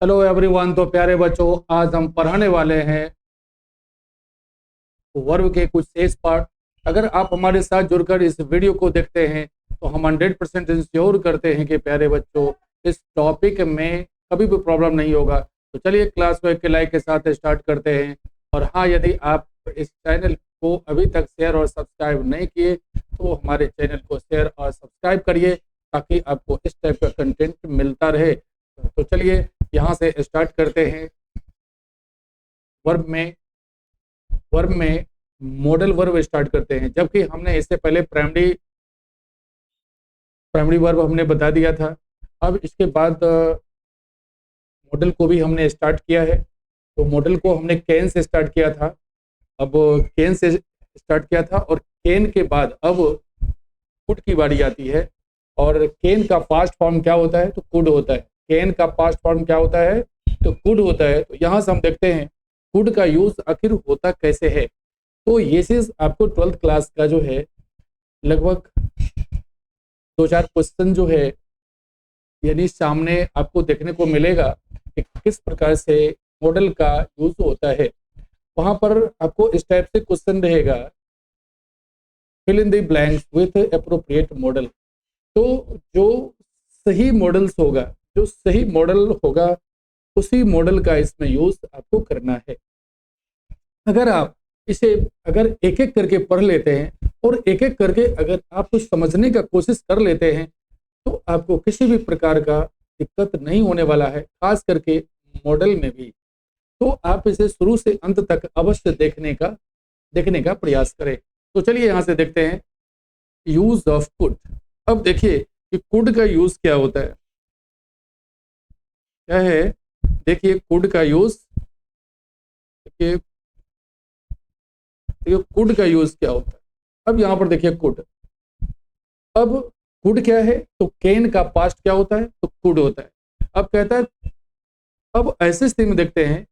Hello everyone. तो प्यारे बच्चों, आज हम पढ़ाने वाले हैं वर्ब के कुछ शेष पार्ट। अगर आप हमारे साथ जुड़कर इस वीडियो को देखते हैं तो हम 100% इंश्योर करते हैं कि प्यारे बच्चों इस टॉपिक में कभी भी प्रॉब्लम नहीं होगा। तो चलिए क्लास को एक लाइक के साथ स्टार्ट करते हैं। और हाँ, यदि आप इस चैनल को अभी तक शेयर और सब्सक्राइब नहीं किए तो हमारे चैनल को शेयर और सब्सक्राइब करिए ताकि आपको इस टाइप का कंटेंट मिलता रहे। तो चलिए यहाँ से स्टार्ट करते हैं। वर्ब में मॉडल वर्ब स्टार्ट करते हैं, जबकि हमने इससे पहले प्राइमरी वर्ब हमने बता दिया था। अब इसके बाद मॉडल को भी हमने स्टार्ट किया है। तो मॉडल को हमने कैन से स्टार्ट किया था। अब कैन से स्टार्ट किया था और कैन के बाद अब कुड की बारी आती है। और कैन का पास्ट फॉर्म क्या होता है? तो कुड होता है। कैन का पास्ट फॉर्म क्या होता है? तो कुड होता है। तो यहाँ से हम देखते हैं कुड का यूज आखिर होता कैसे है। तो ये चीज आपको 12th क्लास का जो है लगभग 2-4 क्वेश्चन जो है यानी सामने आपको देखने को मिलेगा कि किस प्रकार से मॉडल का यूज होता है। वहां पर आपको इस टाइप से क्वेश्चन रहेगा, fill in the blanks with appropriate modal. तो जो सही मॉडल होगा उसी मॉडल का इसमें यूज आपको करना है। अगर एक एक करके पढ़ लेते हैं और एक एक करके अगर आप समझने का कोशिश कर लेते हैं तो आपको किसी भी प्रकार का दिक्कत नहीं होने वाला है, खास करके मॉडल में भी। तो आप इसे शुरू से अंत तक अवश्य देखने का प्रयास करें। तो चलिए यहाँ से देखते हैं यूज ऑफ कुड। अब देखिए कि कुड का यूज क्या होता है, क्या है। देखिए कुड का यूज, देखिए कुड का यूज क्या होता है। अब यहाँ पर देखिए कुड, अब कुड क्या है? तो कैन का पास्ट क्या होता है? तो कुड होता है। अब कहता है, अब ऐसे स्थिति में देखते हैं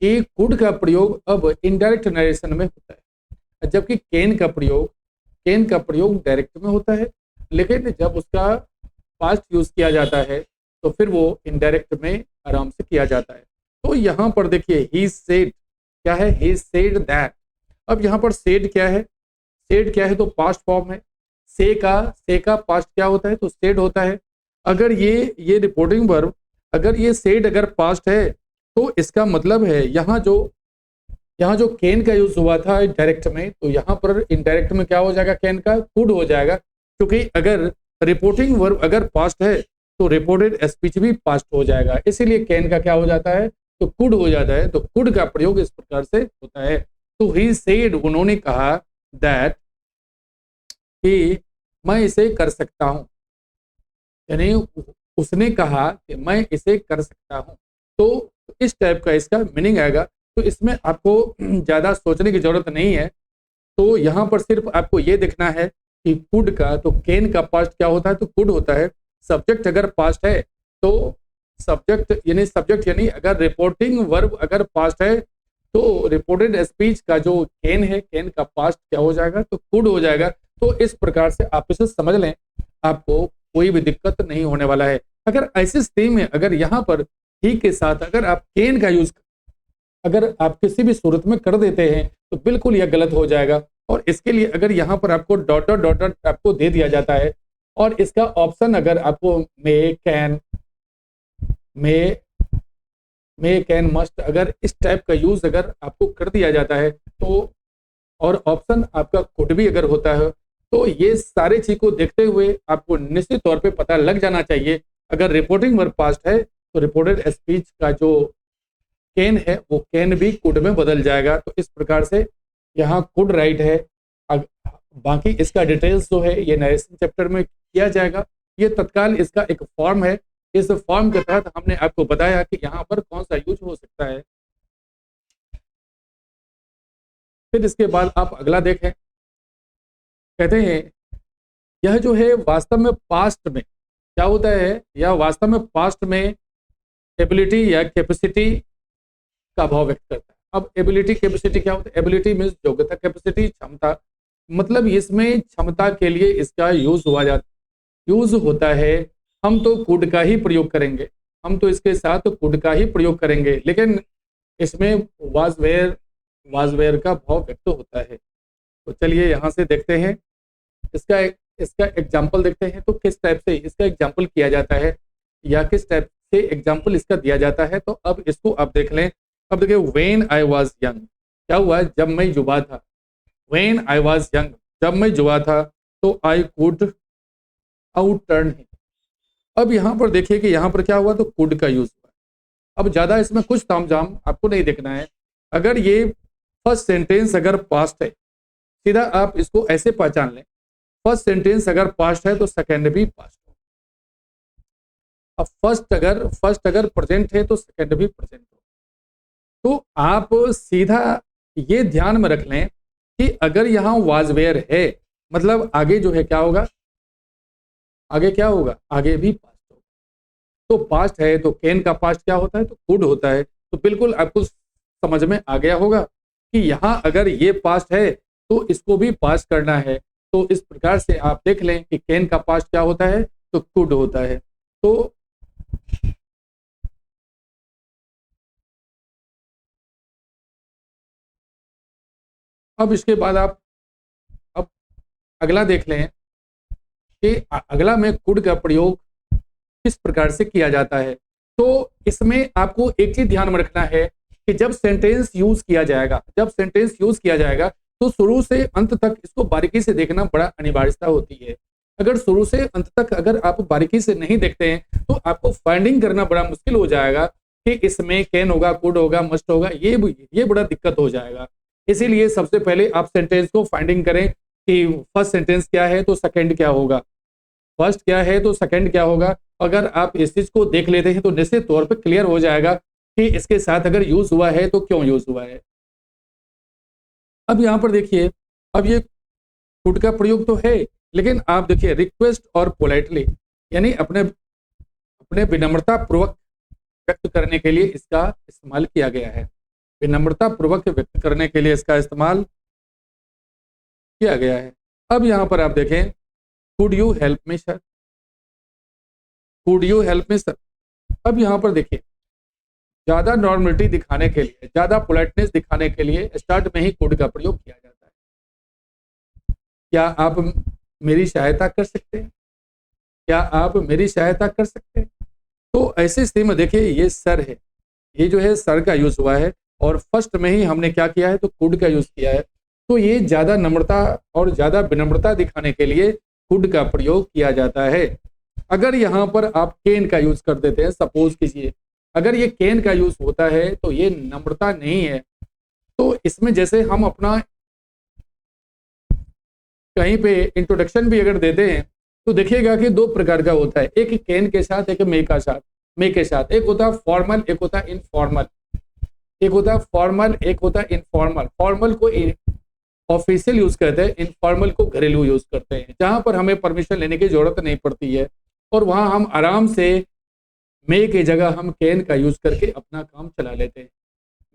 कि कुड का प्रयोग अब इनडायरेक्ट नरेशन में होता है, जबकि कैन का प्रयोग डायरेक्ट में होता है। लेकिन जब उसका पास्ट यूज किया जाता है तो फिर वो इनडायरेक्ट में आराम से किया जाता है। तो यहाँ पर देखिए ही सेड क्या है? He said that. अब यहाँ पर सेड क्या है? तो पास्ट फॉर्म है। से का पास्ट क्या होता है? तो सेड होता है। अगर ये रिपोर्टिंग वर्ब अगर ये सेड अगर पास्ट है तो इसका मतलब है यहाँ जो कैन का यूज हुआ था डायरेक्ट में, तो यहाँ पर इनडायरेक्ट में क्या हो जाएगा? कैन का कुड हो जाएगा। क्योंकि अगर रिपोर्टिंग वर्ब अगर पास्ट है तो रिपोर्टेड स्पीच भी पास्ट हो जाएगा, इसीलिए कैन का क्या हो जाता है? तो कुड हो जाता है। तो कुड का प्रयोग इस प्रकार से होता है। तो ही सेड, उन्होंने कहा, दैट कि मैं इसे कर सकता हूं, यानी उसने कहा कि मैं इसे कर सकता हूं। तो इस टाइप का इसका मीनिंग आएगा। तो इसमें आपको ज्यादा सोचने की जरूरत नहीं है। तो यहाँ पर सिर्फ आपको ये देखना है कि कुड का, तो कैन का पास्ट क्या होता है? तो कुड होता है। सब्जेक्ट अगर पास्ट है तो सब्जेक्ट यानी अगर रिपोर्टिंग वर्ब अगर पास्ट है तो रिपोर्टेड स्पीच का जो कैन है, कैन का पास्ट क्या हो जाएगा? तो कुड हो जाएगा। तो इस प्रकार से आप इसे समझ लें, आपको कोई भी दिक्कत नहीं होने वाला है। अगर ऐसी स्थिति में अगर यहाँ पर ही के साथ अगर आप कैन का यूज अगर आप किसी भी सूरत में कर देते हैं तो बिल्कुल यह गलत हो जाएगा। और इसके लिए अगर यहाँ पर आपको डॉट डॉट आपको दे दिया जाता है और इसका ऑप्शन अगर आपको मे कैन मस्ट अगर इस टाइप का यूज अगर आपको कर दिया जाता है तो, और ऑप्शन आपका कुड भी अगर होता है, तो ये सारी चीज को देखते हुए आपको निश्चित तौर पे पता लग जाना चाहिए अगर रिपोर्टिंग वर्ब पास्ट है तो रिपोर्टेड स्पीच का जो कैन है वो कैन भी कुड में बदल जाएगा। तो इस प्रकार से यहाँ कुड राइट है। बाकी इसका डिटेल्स जो है ये नरेशन चैप्टर में किया जाएगा। ये तत्काल इसका एक फॉर्म है। इस फॉर्म के तहत हमने आपको बताया कि यहाँ पर कौन सा यूज हो सकता है। फिर इसके बाद आप अगला देखें, कहते हैं यह जो है वास्तव में पास्ट में क्या होता है? यह वास्तव में पास्ट में एबिलिटी या कैपेसिटी का भाव व्यक्त करता है। अब एबिलिटी कैपेसिटी क्या होता है? एबिलिटी मीन्स योग्यता, कैपेसिटी क्षमता, मतलब इसमें क्षमता के लिए इसका यूज होता है। हम तो कुड का ही प्रयोग करेंगे। हम तो इसके साथ कुड का ही प्रयोग करेंगे, लेकिन इसमें वाज वेयर का भाव व्यक्त होता है। तो चलिए यहाँ से देखते हैं, इसका इसका एग्जाम्पल देखते हैं। तो किस टाइप से इसका एग्जाम्पल किया जाता है या किस टाइप से एग्जाम्पल इसका दिया जाता है। तो अब इसको आप देख लें। अब देखिए, व्हेन आई वाज यंग, क्या हुआ? जब मैं युवा था। व्हेन आई वाज यंग, जब मैं युवा था, तो I could out turn him. अब यहाँ पर देखिए कि यहाँ पर क्या हुआ, तो कुड का यूज हुआ। अब ज्यादा इसमें कुछ तामझाम आपको नहीं देखना है। अगर ये फर्स्ट सेंटेंस अगर पास्ट है, सीधा आप इसको ऐसे पहचान लें, फर्स्ट सेंटेंस अगर पास्ट है तो सेकंड भी पास्ट हो। अब फर्स्ट अगर प्रेजेंट है तो सेकंड भी प्रेजेंट हो। तो आप सीधा ये ध्यान में रख लें कि अगर यहाँ वाज वेयर है, मतलब आगे जो है क्या होगा, आगे क्या होगा, आगे भी पास्ट होगा। तो पास्ट है तो कैन का पास्ट क्या होता है, तो कुड होता है। तो बिल्कुल आपको समझ में आ गया होगा कि यहाँ अगर ये पास्ट है तो इसको भी पास्ट करना है। तो इस प्रकार से आप देख लें कि कैन का पास्ट क्या होता है, तो कुड होता है। तो अब इसके बाद आप अब अगला देख लें कि अगला में कुड का प्रयोग किस प्रकार से किया जाता है। तो इसमें आपको एक चीज ध्यान में रखना है कि जब सेंटेंस यूज किया जाएगा तो शुरू से अंत तक इसको बारीकी से देखना बड़ा अनिवार्यता होती है। अगर शुरू से अंत तक अगर आप बारीकी से नहीं देखते हैं तो आपको फाइंडिंग करना बड़ा मुश्किल हो जाएगा कि इसमें कैन होगा, कुड होगा, मस्ट होगा, ये बड़ा दिक्कत हो जाएगा। इसीलिए सबसे पहले आप सेंटेंस को फाइंडिंग करें कि फर्स्ट सेंटेंस क्या है तो सेकंड क्या होगा, फर्स्ट क्या है तो सेकंड क्या होगा। अगर आप इस चीज को देख लेते हैं तो निश्चित तौर पर क्लियर हो जाएगा कि इसके साथ अगर यूज हुआ है तो क्यों यूज हुआ है। अब यहाँ पर देखिए, अब ये कुड का प्रयोग तो है, लेकिन आप देखिए रिक्वेस्ट और पोलाइटली, यानी अपने अपने विनम्रता पूर्वक व्यक्त करने के लिए इसका इस्तेमाल किया गया है। विनम्रता पूर्वक व्यक्त करने के लिए इसका इस्तेमाल किया गया है। अब यहाँ पर आप देखें, could you help me sir, could you help me sir. अब यहाँ पर देखिए, ज्यादा नॉर्मलिटी दिखाने के लिए, ज्यादा पोलाइटनेस दिखाने के लिए स्टार्ट में ही कुड का प्रयोग किया जाता है। क्या आप मेरी सहायता कर सकते हैं, क्या आप मेरी सहायता कर सकते हैं। तो ऐसी स्थिति में देखिए, ये सर है, ये जो है सर का यूज हुआ है और फर्स्ट में ही हमने क्या किया है, तो कुड का यूज किया है। तो ये ज्यादा नम्रता और ज्यादा विनम्रता दिखाने के लिए कुड का प्रयोग किया जाता है। अगर यहाँ पर आप कैन का यूज कर देते हैं, सपोज कीजिए अगर ये कैन का यूज होता है तो ये नम्रता नहीं है। तो इसमें जैसे हम अपना कहीं पे इंट्रोडक्शन भी अगर देते हैं तो देखिएगा कि दो प्रकार का होता है, एक कैन के साथ, एक मे के साथ। एक होता है फॉर्मल, एक होता है इनफॉर्मल। एक होता है फॉर्मल, एक होता है इनफॉर्मल। फॉर्मल को ऑफिशियल यूज करते हैं, इनफॉर्मल को घरेलू यूज करते हैं, जहां पर हमें परमिशन लेने की जरूरत नहीं पड़ती है और वहां हम आराम से मे की जगह हम कैन का यूज करके अपना काम चला लेते हैं।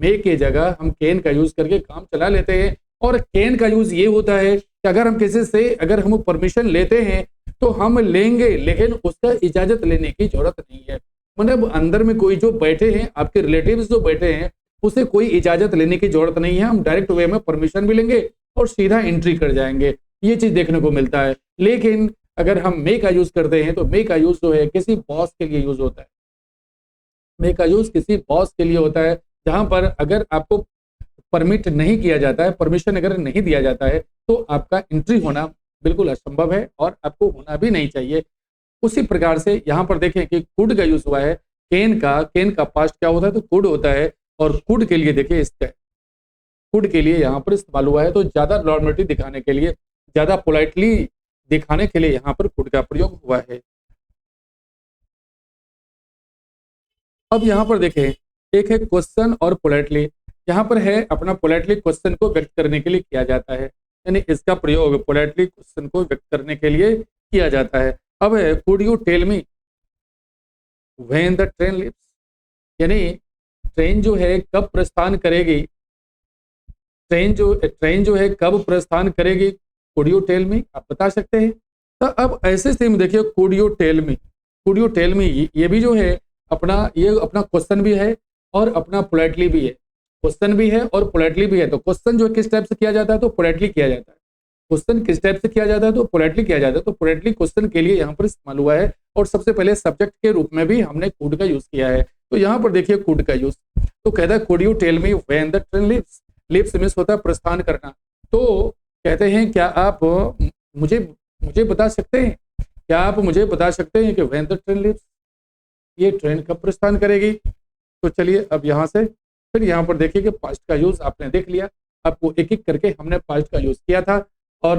मे की जगह हम कैन का यूज करके काम चला लेते हैं। और कैन का यूज ये होता है कि अगर हम किसी से अगर हम परमिशन लेते हैं तो हम लेंगे, लेकिन उसका इजाजत लेने की जरूरत नहीं है। मतलब अंदर में कोई जो बैठे हैं, आपके रिलेटिव्स जो बैठे हैं, उसे कोई इजाजत लेने की जरूरत नहीं है। हम डायरेक्ट वे में परमिशन भी लेंगे और सीधा एंट्री कर जाएंगे। ये चीज देखने को मिलता है। लेकिन अगर हम मे का यूज करते हैं तो मे का यूज जो है किसी बॉस के लिए यूज होता है। मे का यूज किसी बॉस के लिए होता है, जहां पर अगर आपको परमिट नहीं किया जाता है, परमिशन अगर नहीं दिया जाता है तो आपका एंट्री होना बिल्कुल असंभव है और आपको होना भी नहीं चाहिए। उसी प्रकार से यहाँ पर देखें कि कुड का यूज हुआ है। कैन का पास्ट क्या होता है, तो कुड होता है। और कुड के लिए देखिए, इसका कुड के लिए यहाँ पर इस्तेमाल हुआ है। तो ज्यादा नॉर्मलिटी दिखाने के लिए, ज्यादा पोलाइटली दिखाने के लिए यहाँ पर कुड का प्रयोग हुआ है। अब यहाँ पर देखें, एक है क्वेश्चन और पोलाइटली। यहाँ पर है अपना पोलाइटली क्वेश्चन को व्यक्त करने के लिए किया जाता है, यानी इसका प्रयोग पोलाइटली क्वेश्चन को व्यक्त करने के लिए किया जाता है। अब है could you tell me when the train leaves, यानी ट्रेन जो है कब प्रस्थान करेगी, ट्रेन जो है कब प्रस्थान करेगी, कुड यू टेल मी, आप बता सकते हैं। तो अब ऐसे स्थिति में देखिए, कुड यू टेल मी ये भी जो है अपना ये अपना क्वेश्चन भी है और अपना पोलाइटली भी है, क्वेश्चन भी है और पोलाइटली भी है। तो क्वेश्चन जो किस टाइप से किया जाता है, तो पोलाइटली किया जाता है। क्वेश्चन किस टाइप से किया जाता है, तो पोलाइटली किया जाता है। तो पोलाइटली क्वेश्चन के लिए यहाँ पर इस्तेमाल हुआ है और सबसे पहले सब्जेक्ट के रूप में भी हमने कुड का यूज किया है। तो यहाँ पर देखिए कुड का यूज, तो कहता है could you tell me when the train leaves. Leaves means होता है प्रस्थान करना। तो कहते हैं क्या आप मुझे मुझे बता सकते हैं, क्या आप मुझे बता सकते हैं कि व्हेन द ट्रेन लीव्स, ये ट्रेन कब प्रस्थान करेगी। तो चलिए अब यहाँ से फिर यहाँ पर देखिए कि पास्ट का यूज आपने देख लिया, आपको एक एक करके हमने पास्ट का यूज किया था। और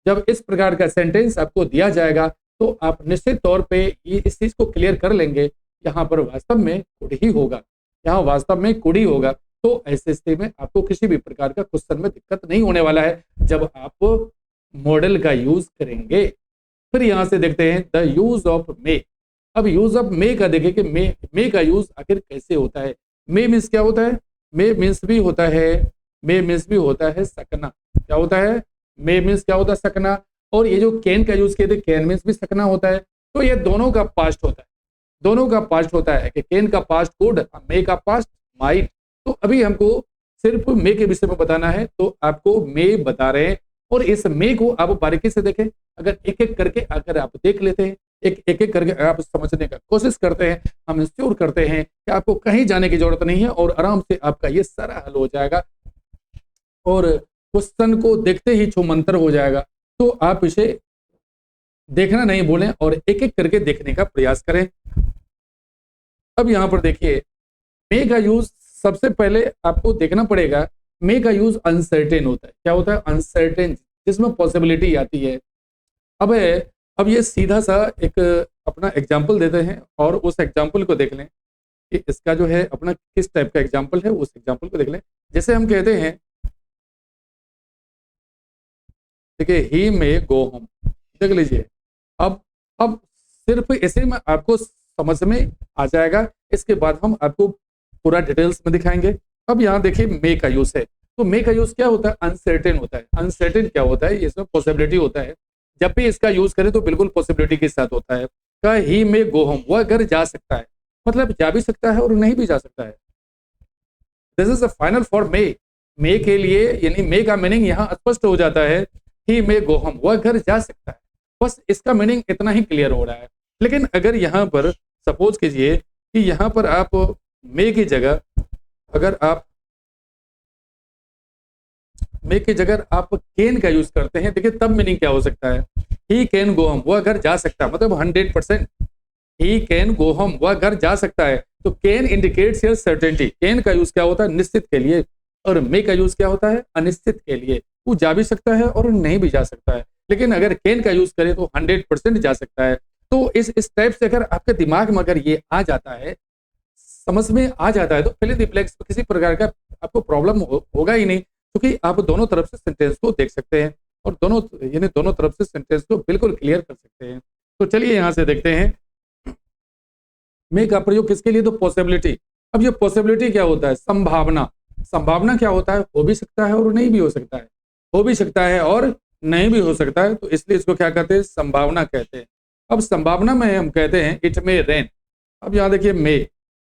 जब इस प्रकार का सेंटेंस आपको दिया जाएगा तो आप निश्चित तौर पे ये इस चीज को क्लियर कर लेंगे, यहाँ पर वास्तव में कुड ही होगा, यहाँ वास्तव में कुड ही होगा। तो ऐसे स्थिति में आपको किसी भी प्रकार का क्वेश्चन में दिक्कत नहीं होने वाला है जब आप मॉडल का यूज करेंगे। फिर यहाँ से देखते हैं द यूज ऑफ मे। अब यूज ऑफ मे का देखें कि मे का यूज आखिर कैसे होता है। मे मीन्स क्या होता है, मे मीन्स भी होता है, मे मीन्स भी होता है सकना। क्या होता है, मे मीन्स क्या होता है, सकना। और ये जो कैन का यूज किया, कैन मीन्स भी सकना होता है। तो ये दोनों का पास्ट होता है, दोनों का पास्ट होता है कि कैन का पास्ट कुड, मे का पास्ट माइट। तो अभी हमको सिर्फ मे के विषय में बताना है, तो आपको मे बता रहे हैं और इस मे को आप बारीकी से देखें। अगर एक एक करके अगर आप देख लेते हैं, एक एक करके आप समझने का कोशिश करते हैं, हम इंश्योर करते हैं कि आपको कहीं जाने की जरूरत नहीं है और आराम से आपका ये सारा हल हो जाएगा और क्वेश्चन को देखते ही छूमंतर हो जाएगा। तो आप इसे देखना नहीं भूलें और एक एक करके देखने का प्रयास करें। अब यहाँ पर देखिए मे का यूज सबसे पहले आपको देखना पड़ेगा। मे का यूज अनसर्टेन होता है। क्या होता है, अनसर्टेन, जिसमें पॉसिबिलिटी आती है। अब ये सीधा सा एक अपना एग्जाम्पल देते हैं और उस एग्जाम्पल को देख लें कि इसका जो है अपना किस टाइप का एग्जाम्पल है, उस एग्जाम्पल को देख लें। जैसे हम कहते हैं, देखिए ही मे गो होम, देख लीजिए। अब सिर्फ इसे में आपको समझ में आ जाएगा, इसके बाद हम आपको पूरा डिटेल्स में दिखाएंगे। अब यहाँ देखिए मे का यूज है, तो मे का यूज क्या होता है, अनसर्टेन होता है। अनसर्टेन क्या होता है, इसमें पॉसिबिलिटी होता है। जब भी इसका यूज करें तो बिल्कुल पॉसिबिलिटी के साथ होता है। का ही मे गो होम, वह घर जा सकता है, मतलब जा भी सकता है और नहीं भी जा सकता है। This is the final for May. May के लिए यानी मे का मीनिंग यहाँ स्पष्ट हो जाता है, ही मे गो होम, वह घर जा सकता है। बस इसका मीनिंग इतना ही क्लियर हो रहा है। लेकिन अगर यहाँ पर सपोज कीजिए कि यहाँ पर आप मे की जगह अगर आप मे की जगह आप कैन का यूज करते हैं, देखिए तब मीनिंग क्या हो सकता है, ही कैन गो होम, वह घर जा सकता है, मतलब 100%। ही कैन गो होम, वह घर जा सकता है। तो can indicates here certainty. Can का यूज क्या होता है, निश्चित के लिए, और मे का यूज क्या होता है, अनिश्चित के लिए। वो जा भी सकता है और नहीं भी जा सकता है। लेकिन अगर कैन का यूज करें तो 100% जा सकता है। तो इस टाइप से अगर आपके दिमाग में अगर ये आ जाता है, समझ में आ जाता है, तो फिल इन द ब्लैंक्स किसी प्रकार का आपको प्रॉब्लम होगा ही नहीं, क्योंकि आप दोनों तरफ से सेंटेंस को देख सकते हैं और दोनों तरफ से सेंटेंस को बिल्कुल क्लियर कर सकते हैं। तो चलिए यहाँ से देखते हैं मे का प्रयोग किसके लिए, तो पॉसिबिलिटी। अब ये पॉसिबिलिटी क्या होता है, संभावना। संभावना क्या होता है, हो भी सकता है और नहीं भी हो सकता है, हो भी सकता है और नहीं भी हो सकता है। तो इसलिए इसको क्या कहते हैं, संभावना कहते हैं। अब संभावना में हम कहते हैं इट मे रेन। अब यहाँ देखिए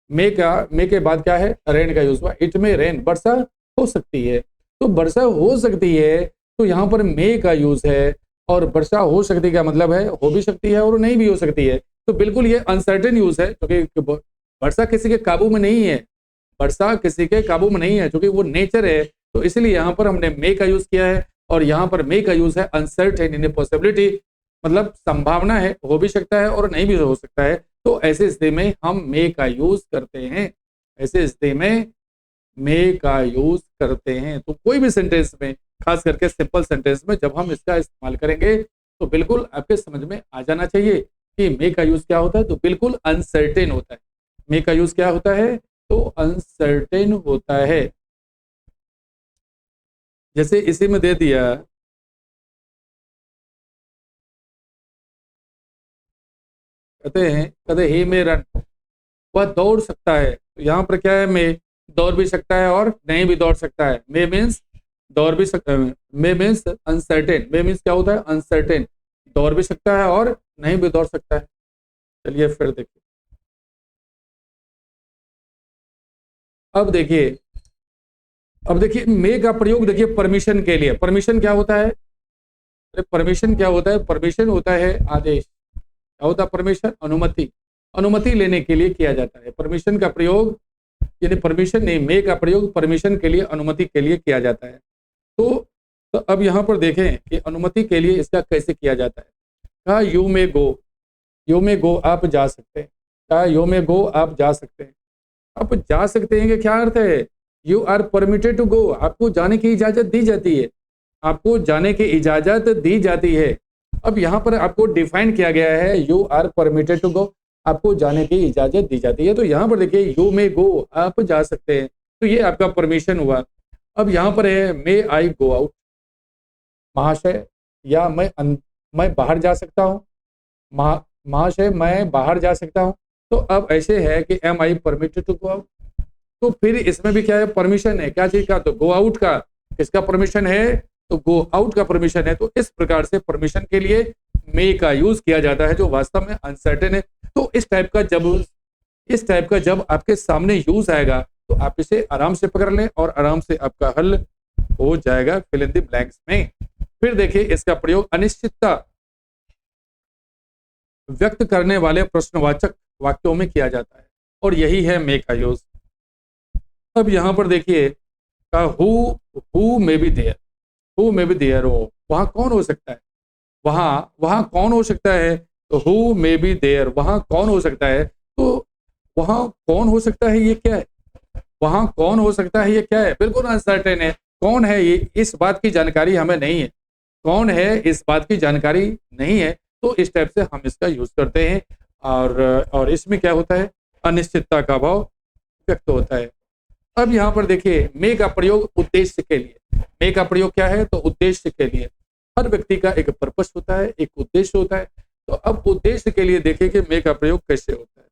मे के बाद क्या है, रेन का यूज हुआ। इट मे रेन, वर्षा हो सकती है। तो वर्षा हो सकती है, तो यहाँ पर मे का यूज है। और वर्षा हो सकती का मतलब है हो भी सकती है और नहीं भी हो सकती है। तो बिल्कुल ये अनसर्टेन यूज है, क्योंकि वर्षा किसी के काबू में नहीं है, वर्षा किसी के काबू में नहीं है, क्योंकि वो नेचर है। तो इसलिए यहाँ पर हमने मे का यूज किया है और यहाँ पर मे का यूज है अनसर्टेन, यानी पॉसिबिलिटी, मतलब संभावना है, हो भी सकता है और नहीं भी हो सकता है। तो ऐसे स्थिति में हम मे का यूज करते हैं, ऐसे स्थिति में मे का यूज करते हैं। तो कोई भी सेंटेंस में, खास करके सिंपल सेंटेंस में जब हम इसका इस्तेमाल करेंगे तो बिल्कुल आपके समझ में आ जाना चाहिए कि मे का यूज क्या होता है, तो बिल्कुल अनसर्टेन होता है। मे का यूज क्या होता है, तो अनसर्टेन होता है। जैसे इसी में दे दिया, कहते ही मे रन, वह दौड़ सकता है। तो यहाँ पर क्या है, मे दौड़ भी सकता है और नहीं भी दौड़ सकता है। मे मीन्स दौड़ भी सकता है, मे मीन्स अनसर्टेन। मे मीन्स क्या होता है, अनसर्टेन, दौड़ भी सकता है और नहीं भी दौड़ सकता है। चलिए फिर देखिए, अब देखिए मे का प्रयोग देखिए परमिशन के लिए। परमिशन क्या होता है? परमिशन क्या होता है? परमिशन होता है आदेश। क्या होता है परमिशन? अनुमति। अनुमति लेने के लिए किया जाता है परमिशन का प्रयोग, यानी परमिशन नहीं, मे का प्रयोग परमिशन के लिए, अनुमति के लिए किया जाता है। तो अब यहाँ पर देखें कि अनुमति के लिए इसका कैसे किया जाता है। कहा you may go, you may गो आप जा सकते हैं। कहा यू मे गो आप जा सकते हैं। आप जा सकते हैं कि क्या अर्थ है? You are permitted to go, आपको जाने की इजाजत दी जाती है, आपको जाने की इजाजत दी जाती है। अब यहाँ पर आपको डिफाइन किया गया है you are permitted to go, आपको जाने की इजाजत दी जाती है। तो यहाँ पर देखिए यू मे गो, आप जा सकते हैं, तो ये आपका परमिशन हुआ। अब यहाँ पर है मे आई गो आउट, महाशय या मैं बाहर जा सकता हूँ, महाशय मैं बाहर जा सकता हूँ। तो अब ऐसे है कि am I permitted to go out, तो फिर इसमें भी क्या है? परमिशन है। क्या चीज का? तो गो आउट का। किसका परमिशन है? तो गो आउट का परमिशन है। तो इस प्रकार से परमिशन के लिए मे का यूज किया जाता है जो वास्तव में अनसर्टेन है। तो इस टाइप का जब आपके सामने यूज आएगा तो आप इसे आराम से पकड़ लें और आराम से आपका हल हो जाएगा फिल इन द ब्लैंक्स में। फिर देखिए इसका प्रयोग अनिश्चितता व्यक्त करने वाले प्रश्नवाचक वाक्यों में किया जाता है और यही है मे का यूज। अब यहां पर देखिए who may be there, who may be there हो, वहां कौन हो सकता है? वहां कौन हो सकता है? तो हु मे बी देयर, वहां कौन हो सकता है? तो वहां कौन हो सकता है ये क्या है? वहां कौन हो सकता है ये क्या है? बिल्कुल अनसर्टेन है। कौन है ये, इस बात की जानकारी हमें नहीं है। कौन है इस बात की जानकारी नहीं है। तो इस टाइप से हम इसका यूज करते हैं और इसमें क्या होता है? अनिश्चितता का भाव व्यक्त होता है। अब यहाँ पर देखिए मे का प्रयोग उद्देश्य के लिए। मे का प्रयोग क्या है? तो उद्देश्य के लिए। हर व्यक्ति का एक पर्पस होता है, एक उद्देश्य होता है। तो अब उद्देश्य के लिए देखिए कि मे का प्रयोग कैसे होता है।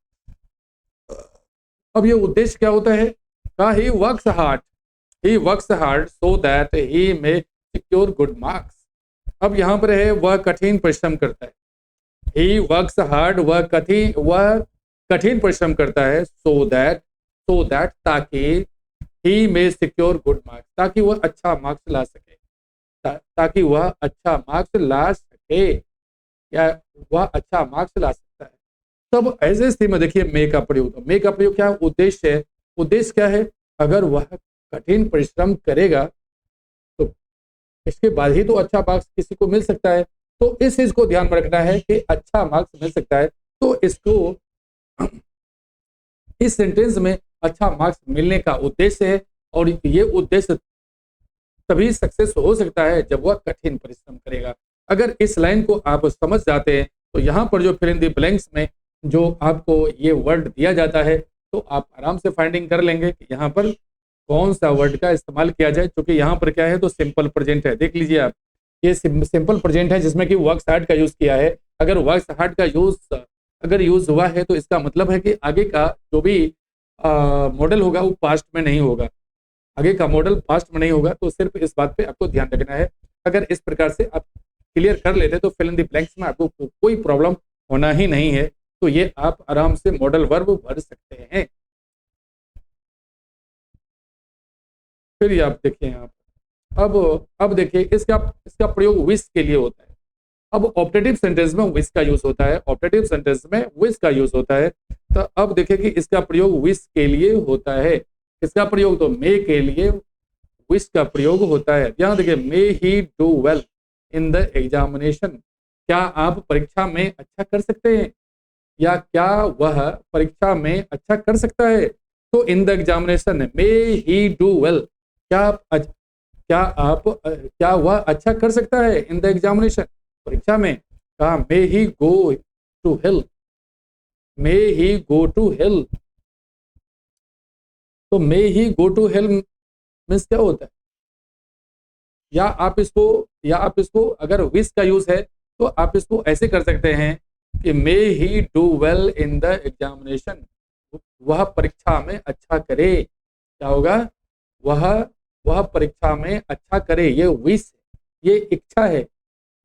अब ये उद्देश्य क्या होता है? कहा he works hard so that he may secure good marks. अब यहाँ पर है वह कठिन परिश्रम करता है। ही वर्क्स हार्ड, वह कठिन परिश्रम करता है। सो दैट ताकि ही मे सिक्योर गुड मार्क्स, ताकि वह अच्छा मार्क्स ला सके, ताकि वह अच्छा मार्क्स ला सके या वह अच्छा मार्क्स ला सकता है। तब ऐसे स्थिति में देखिए मे का प्रयोग। मे का प्रयोग क्या है? उद्देश्य है। उद्देश्य क्या है? अगर वह कठिन परिश्रम करेगा तो इसके बाद ही तो अच्छा मार्क्स किसी को मिल सकता है। तो इस चीज को ध्यान में रखना है कि अच्छा मार्क्स मिल सकता है, तो इसको इस सेंटेंस में अच्छा मार्क्स मिलने का उद्देश्य है और ये उद्देश्य तभी सक्सेस हो सकता है जब वह कठिन परिश्रम करेगा। अगर इस लाइन को आप समझ जाते हैं तो यहाँ पर जो फिल इन द ब्लैंक्स में जो आपको ये वर्ड दिया जाता है तो आप आराम से फाइंडिंग कर लेंगे कि यहाँ पर कौन सा वर्ड का इस्तेमाल किया जाए। क्योंकि यहाँ पर क्या है? तो सिंपल प्रेजेंट है। देख लीजिए आप, ये सिंपल प्रेजेंट है जिसमें कि वर्क्स हार्ड का यूज किया है। अगर वर्क्स हार्ड का यूज हुआ है तो इसका मतलब है कि आगे का जो भी मॉडल होगा वो पास्ट में नहीं होगा। आगे का मॉडल पास्ट में नहीं होगा। तो सिर्फ इस बात पे आपको ध्यान रखना है। अगर इस प्रकार से आप क्लियर कर लेते तो फिल इन द ब्लैंक्स में आपको कोई प्रॉब्लम होना ही नहीं है। तो ये आप आराम से मॉडल वर्ब भर सकते हैं। फिर ये आप देखिए यहाँ पर अब देखिए इसका प्रयोग विश के लिए होता है। अब ऑप्टेटिव सेंटेंस में विश का यूज होता है। ऑप्टेटिव सेंटेंस में विश का यूज होता है। तो अब देखिए कि इसका प्रयोग विश के लिए होता है। इसका प्रयोग तो मे के लिए विश का प्रयोग होता है। यहाँ देखिए may he do well in the examination, क्या आप परीक्षा में अच्छा कर सकते हैं या क्या वह परीक्षा में अच्छा कर सकता है। तो इन the examination may he do well, क्या वह अच्छा कर सकता है इन द एग्जामिनेशन, परीक्षा में। कहा may he go to help, may he go to help. तो may he go to help means क्या होता है? या आप इसको अगर विश का यूज है तो आप इसको ऐसे कर सकते हैं कि may he do well in the examination, वह परीक्षा में अच्छा करे। क्या होगा? वह परीक्षा में अच्छा करे। ये विश, ये इच्छा है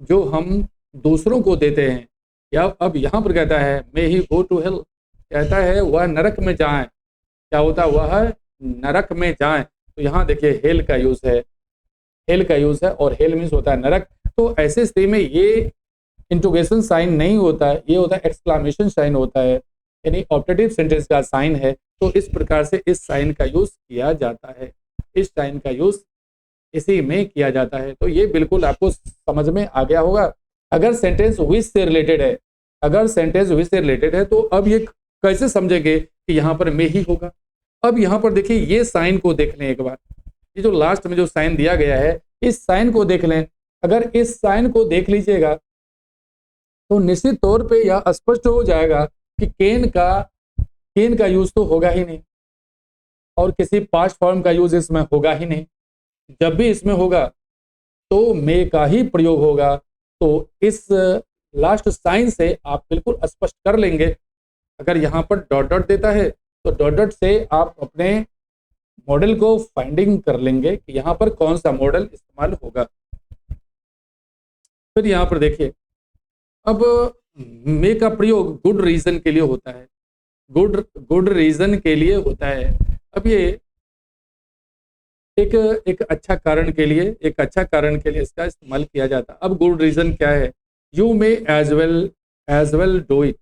जो हम दूसरों को देते हैं। या अब यहाँ पर कहता है मे ही गो टू हेल, कहता है वह नरक में जाए। क्या होता है? वह नरक में जाएं, तो यहाँ देखिए हेल का यूज है, हेल का यूज है, और हेल मीन्स होता है नरक। तो ऐसे स्थिति में ये इंटरोगेशन साइन नहीं होता है, ये होता है एक्सक्लामेशन साइन होता है, यानी ऑप्टेटिव सेंटेंस का साइन है। तो इस प्रकार से इस साइन का यूज किया जाता है, इस साइन का यूज इसी में किया जाता है। तो ये बिल्कुल आपको समझ में आ गया होगा। अगर सेंटेंस विच से रिलेटेड है, अगर सेंटेंस विच से रिलेटेड है, तो अब ये कैसे समझेंगे कि यहाँ पर में ही होगा। अब यहाँ पर देखिए ये साइन को देख लें एक बार, ये जो लास्ट में जो साइन दिया गया है, इस साइन को देख लें। अगर इस साइन को देख लीजिएगा तो निश्चित तौर पे यह स्पष्ट हो जाएगा कि केन का यूज तो होगा ही नहीं, और किसी पास्ट फॉर्म का यूज इसमें होगा ही नहीं। जब भी इसमें होगा तो मे का ही प्रयोग होगा। तो इस लास्ट साइन से आप बिल्कुल स्पष्ट कर लेंगे। अगर यहाँ पर डॉट डॉट देता है तो डॉट डॉट से आप अपने मॉडल को फाइंडिंग कर लेंगे कि यहाँ पर कौन सा मॉडल इस्तेमाल होगा। फिर यहाँ पर देखिए, अब मे का प्रयोग गुड रीजन के लिए होता है, गुड रीजन के लिए होता है। अब ये एक अच्छा कारण के लिए, एक अच्छा कारण के लिए इसका इस्तेमाल किया जाता है। अब गुड रीजन क्या है? You may as well do it.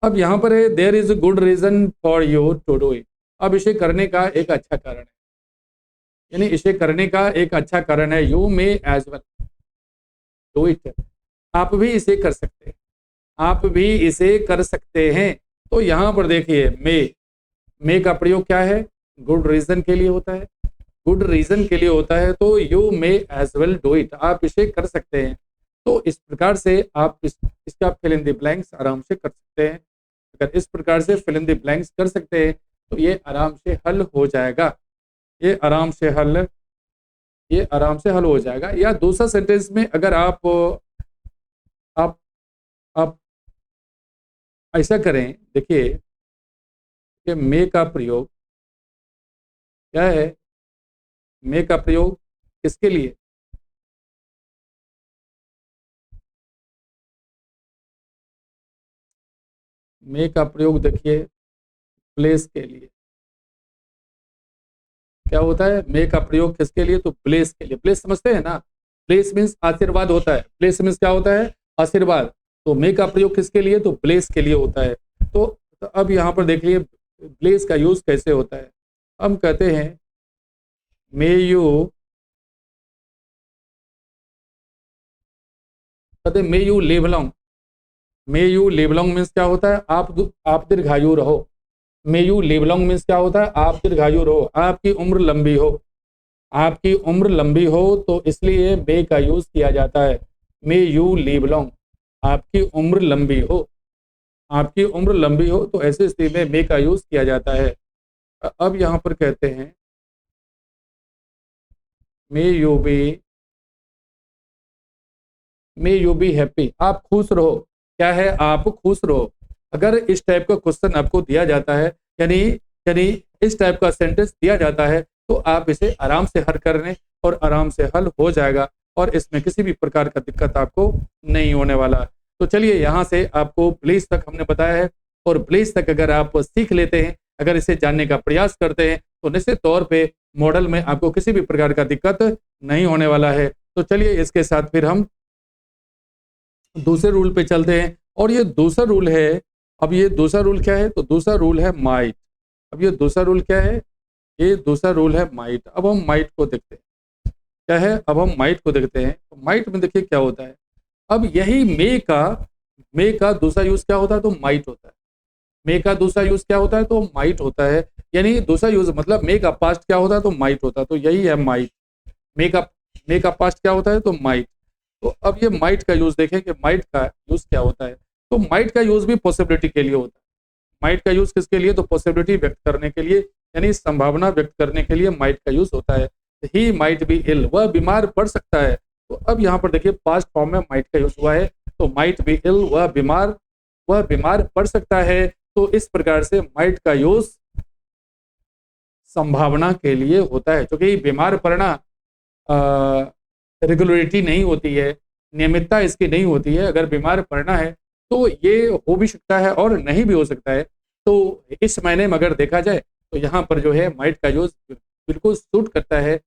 अब यहाँ पर है there is a good reason for you to do it. अब इसे करने का एक अच्छा कारण है, यानी इसे करने का एक अच्छा कारण है। You may as well do it, आप भी इसे कर सकते हैं, आप भी इसे कर सकते हैं। तो यहाँ पर देखिए मे का प्रयोग क्या है? गुड रीजन के लिए होता है, गुड रीजन के लिए होता है। तो you may as well do it, आप इसे कर सकते हैं। तो इस प्रकार से आप इसका फिल इन द ब्लैंक्स आराम से कर सकते हैं। अगर इस प्रकार से फिल इन द ब्लैंक्स कर सकते हैं तो ये आराम से हल हो जाएगा, ये आराम से हल हो जाएगा। या दूसरा सेंटेंस में अगर आप ऐसा करें, देखिए कि मे का प्रयोग क्या है? मे का प्रयोग किसके लिए? मे का प्रयोग देखिए प्लेस के लिए। क्या होता है? मे का प्रयोग किसके लिए? तो प्लेस के लिए। प्लेस समझते हैं ना? प्लेस मीन्स आशीर्वाद होता है। प्लेस मीन्स क्या होता है? आशीर्वाद। तो मे का प्रयोग किसके लिए? तो प्लेस के लिए होता है। तो अब यहाँ पर देखिए प्लेस का यूज कैसे होता है। हम कहते हैं मे यू, कहते may you live long. May you live long means क्या होता है? आप दीर्घायु रहो। May you live long means क्या होता है? आप दीर्घायु रहो, आपकी उम्र लंबी हो, आपकी उम्र लंबी हो। तो इसलिए मे का यूज किया जाता है। मे यू लिव लॉन्ग, आपकी उम्र लंबी हो, आपकी उम्र लंबी हो। तो ऐसी स्थिति में मे का यूज किया जाता है। अब यहाँ पर कहते हैं मे यू बी हैप्पी, आप खुश रहो। क्या है? आप खुश रहो। अगर इस टाइप का क्वेश्चन आपको दिया जाता है, यानी यानी इस टाइप का सेंटेंस दिया जाता है, तो आप इसे आराम से हल कर लें और आराम से हल हो जाएगा, और इसमें किसी भी प्रकार का दिक्कत आपको नहीं होने वाला। तो चलिए यहाँ से आपको प्लीज तक हमने बताया है, और प्लीज तक अगर आप सीख लेते हैं, अगर इसे जानने का प्रयास करते हैं, तो निश्चित तौर पे मॉडल में आपको किसी भी प्रकार का दिक्कत नहीं होने वाला है। तो चलिए इसके साथ फिर हम दूसरे रूल पे चलते हैं, और ये दूसरा रूल है। अब ये दूसरा रूल क्या है? तो दूसरा रूल है माइट। अब ये दूसरा रूल क्या है? ये दूसरा रूल है माइट। अब हम माइट को देखते हैं क्या है। अब हम माइट को देखते हैं। तो माइट में देखिए क्या होता है। अब यही मे का दूसरा यूज क्या होता है? तो माइट होता है। मे का दूसरा यूज क्या होता है? तो माइट होता है। यानी दूसरा यूज मतलब मे का पास्ट क्या होता है? तो माइट होता है। तो यही है माइट। मे का पास्ट क्या होता है? तो माइट। तो अब ये माइट का यूज देखें कि माइट का यूज क्या होता है। तो माइट का यूज भी पॉसिबिलिटी के लिए होता है। माइट का यूज किसके लिए? तो पॉसिबिलिटी व्यक्त करने के लिए, यानी संभावना व्यक्त करने के लिए माइट का यूज होता है। ही माइट बी इल, वह बीमार पड़ सकता है। तो अब यहाँ पर देखिए पास्ट फॉर्म में माइट का यूज हुआ है। तो माइट बी इल, वह बीमार पड़ सकता है। तो इस प्रकार से माइट का यूज संभावना के लिए होता है, क्योंकि बीमार पड़ना रेगुलरिटी नहीं होती है, नियमितता इसकी नहीं होती है। अगर बीमार पड़ना है तो ये हो भी सकता है और नहीं भी हो सकता है। तो इस मायने में अगर देखा जाए तो यहाँ पर जो है माइट का यूज बिल्कुल सूट करता है,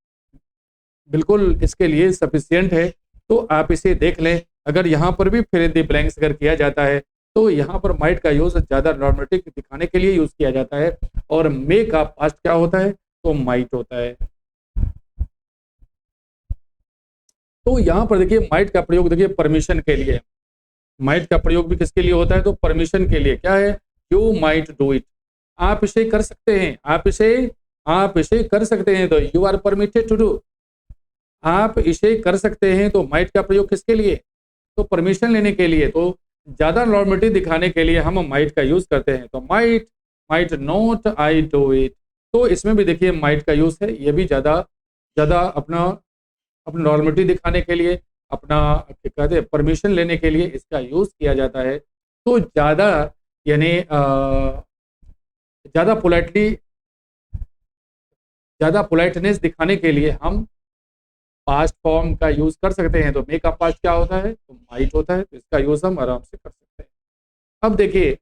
बिल्कुल इसके लिए सफिशियंट है। तो आप इसे देख लें। अगर यहाँ पर भी फिल इन द ब्लैंक्स अगर किया जाता है तो यहाँ पर माइट का यूज ज़्यादा नॉर्मेटिक दिखाने के लिए यूज किया जाता है, और मे का पास्ट क्या होता है, तो माइट होता है। तो यहाँ पर देखिए माइट का प्रयोग देखिए परमिशन के लिए, माइट का प्रयोग भी किसके लिए होता है, तो परमिशन के लिए। क्या है, यू माइट डू इट, आप इसे कर सकते हैं, आप इसे कर सकते हैं, तो you are permitted to do, आप इसे कर सकते हैं। तो माइट का प्रयोग किसके लिए, तो परमिशन लेने के लिए। तो ज्यादा नॉर्मेटिव दिखाने के लिए हम माइट का यूज करते हैं। तो might, might not I do it, तो इसमें भी देखिए माइट का यूज है। ये भी ज्यादा ज्यादा अपना नॉर्मेटिव दिखाने के लिए, अपना क्या कहते हैं परमिशन लेने के लिए इसका यूज किया जाता है। तो ज्यादा यानी ज्यादा पोलाइटली, ज्यादा पोलाइटनेस दिखाने के लिए हम पास्ट फॉर्म का यूज कर सकते हैं। तो मे का पास्ट क्या होता है, तो माइट होता है। तो इसका यूज हम आराम से कर सकते हैं। अब देखिए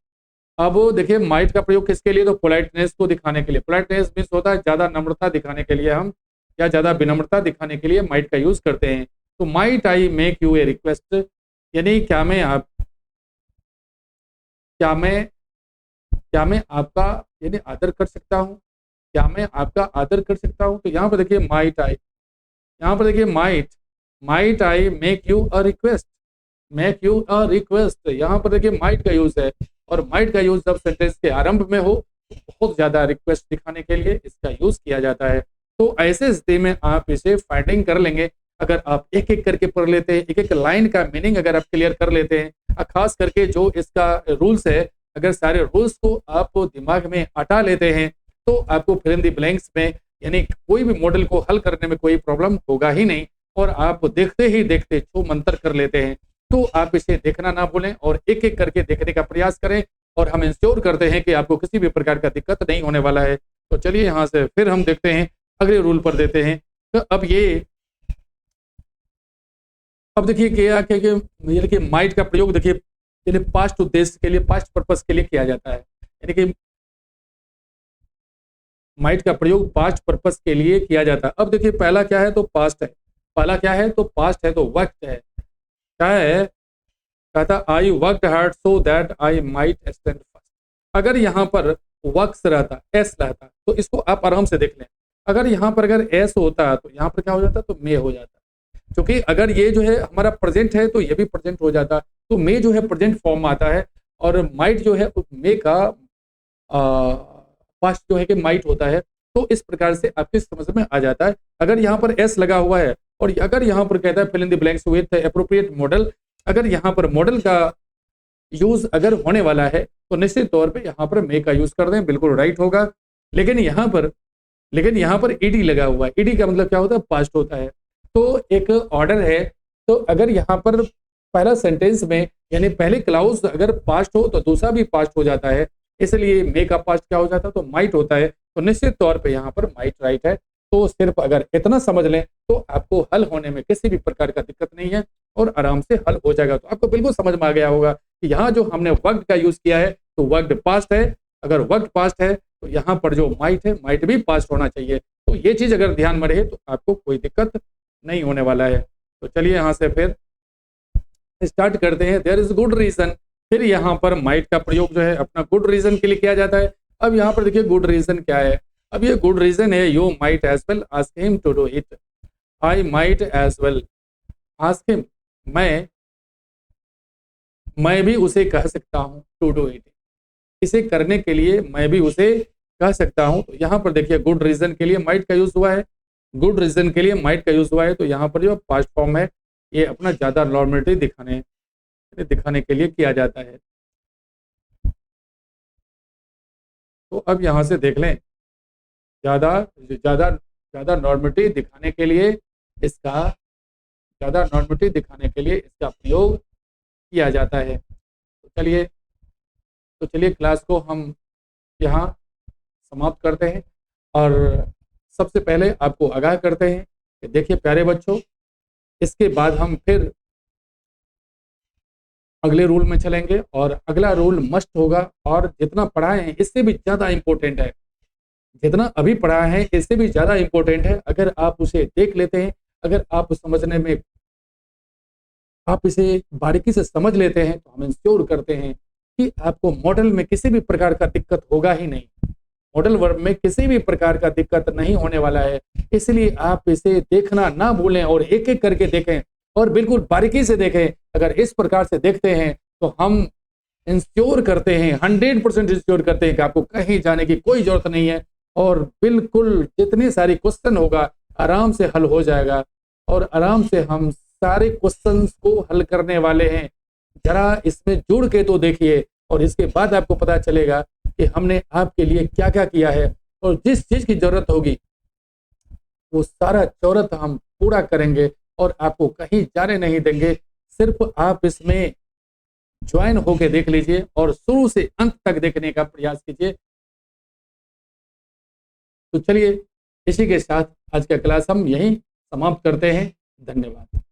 माइट का प्रयोग किसके लिए, तो पोलाइटनेस को दिखाने के लिए। पोलाइटनेस मीन्स होता है ज्यादा नम्रता दिखाने के लिए हम, या ज्यादा विनम्रता दिखाने के लिए माइट का यूज करते हैं। तो might I make U A request, यानी क्या मैं आपका यानी आदर कर सकता हूँ, क्या मैं आपका आदर कर सकता हूँ। तो यहाँ पर देखिए माइट आई, यहाँ पर देखिए might I make you a request, make you a request, यहाँ पर देखिए माइट का यूज है। और माइट का यूज जब सेंटेंस के आरंभ में हो तो बहुत ज्यादा रिक्वेस्ट दिखाने के लिए इसका यूज किया जाता है। तो ऐसे स्थिति में आप इसे फाइंडिंग कर लेंगे। अगर आप एक एक करके पढ़ लेते हैं, एक एक लाइन का मीनिंग अगर आप क्लियर कर लेते हैं, खास करके जो इसका रूल्स है, अगर सारे रूल्स को आप दिमाग में अटा लेते हैं तो आपको फिल इन द ब्लैंक्स में यानी कोई भी मॉडल को हल करने में कोई प्रॉब्लम होगा ही नहीं। और आप देखते ही देखते छू मंतर कर लेते हैं। तो आप इसे देखना ना भूलें और एक एक करके देखने का प्रयास करें, और हम इंश्योर करते हैं कि आपको किसी भी प्रकार का दिक्कत नहीं होने वाला है। तो चलिए यहाँ से फिर हम देखते हैं, अगले रूल पर देते हैं। तो अब देखिए क्या क्या ये देखिए माइट का प्रयोग देखिए यानी पास्ट उद्देश्य के लिए, पास्ट पर्पस के लिए किया जाता है। यानी कि माइट का प्रयोग पास्ट पर्पस के लिए किया जाता है। अब देखिए पहला क्या है, तो पास्ट है। पहला क्या है, तो पास्ट है, तो वक्त है। क्या है, कहता I worked hard so that I might stand first. अगर यहाँ पर वक्त रहता, एस रहता, तो इसको आप आराम से देख लें। अगर यहाँ पर अगर एस होता तो यहाँ पर क्या हो जाता, तो मे हो जाता। क्योंकि अगर ये जो है हमारा प्रेजेंट है तो ये भी प्रेजेंट हो जाता। तो मे जो है प्रेजेंट फॉर्म आता है, और माइट जो है मे का पास्ट जो है कि माइट होता है। तो इस प्रकार से आपकी समझ में आ जाता है। अगर यहाँ पर एस लगा हुआ है और अगर यहाँ पर कहता है fill in the blanks with appropriate modal, अगर यहाँ पर मॉडल का यूज अगर होने वाला है तो निश्चित तौर पे यहाँ पर मे का यूज कर दें, बिल्कुल राइट होगा। लेकिन यहाँ पर ईडी लगा हुआ है। ईडी का मतलब क्या होता है, पास्ट होता है। तो एक ऑर्डर है। तो अगर यहाँ पर पहला सेंटेंस में यानी पहले क्लाउज अगर पास्ट हो तो दूसरा भी पास्ट हो जाता है, इसलिए मे का पास्ट क्या हो जाता है, तो माइट होता है। तो निश्चित तौर पे यहाँ पर माइट राइट है। तो सिर्फ अगर इतना समझ लें तो आपको हल होने में किसी भी प्रकार का दिक्कत नहीं है और आराम से हल हो जाएगा। तो आपको बिल्कुल समझ में आ गया होगा कि यहाँ जो हमने वक्त का यूज किया है तो वक्त पास्ट है। अगर वक्त पास्ट है तो यहाँ पर जो माइट है, माइट भी पास्ट होना चाहिए। तो ये चीज अगर ध्यान में रहे तो आपको कोई दिक्कत नहीं होने वाला है। तो चलिए यहाँ से फिर स्टार्ट करते हैं। There is good reason. फिर यहाँ पर माइट का प्रयोग जो है अपना गुड रीजन के लिए किया जाता है। अब यहाँ पर देखिए गुड रीजन क्या है। अब ये गुड रीजन है, you might as well ask him to do it, I might as well ask him, मैं भी उसे कह सकता हूँ टू डू इट, इसे करने के लिए मैं भी उसे कह सकता हूँ। तो यहाँ पर देखिए गुड रीजन के लिए माइट का यूज हुआ है, गुड रीजन के लिए माइट का यूज हुआ है। तो यहाँ पर जो पास्ट फॉर्म है ये अपना ज्यादा नॉर्मेलिटी दिखाने के लिए किया जाता है। तो अब यहाँ से देख लें, ज्यादा ज्यादा ज्यादा नॉर्मेलिटी दिखाने के लिए इसका प्रयोग किया जाता है। तो चलिए क्लास को हम यहाँ समाप्त करते हैं। और सबसे पहले आपको आगाह करते हैं कि देखिए प्यारे बच्चों, इसके बाद हम फिर अगले रूल में चलेंगे और अगला रूल मस्ट होगा और जितना पढ़ाए हैं इससे भी ज़्यादा इम्पोर्टेंट है, जितना अभी पढ़ा है इससे भी ज़्यादा इम्पोर्टेंट है। अगर आप उसे देख लेते हैं, अगर आप समझने में आप इसे बारीकी से समझ लेते हैं तो हम इंश्योर करते हैं कि आपको मॉडल में किसी भी प्रकार का दिक्कत होगा ही नहीं, मॉडल वर्क में किसी भी प्रकार का दिक्कत नहीं होने वाला है। इसलिए आप इसे देखना ना भूलें और एक एक करके देखें और बिल्कुल बारीकी से देखें। अगर इस प्रकार से देखते हैं तो हम इंश्योर करते हैं, 100% इंश्योर करते हैं कि आपको कहीं जाने की कोई जरूरत नहीं है और बिल्कुल जितने सारे क्वेश्चन होगा आराम से हल हो जाएगा और आराम से हम सारे क्वेश्चंस को हल करने वाले हैं। जरा इसमें जुड़ के तो देखिए और इसके बाद आपको पता चलेगा कि हमने आपके लिए क्या क्या किया है और जिस चीज की जरूरत होगी वो सारा जरूरत हम पूरा करेंगे और आपको कहीं जाने नहीं देंगे। सिर्फ आप इसमें ज्वाइन होके देख लीजिए और शुरू से अंत तक देखने का प्रयास कीजिए। तो चलिए इसी के साथ आज का क्लास हम यहीं समाप्त करते हैं। धन्यवाद।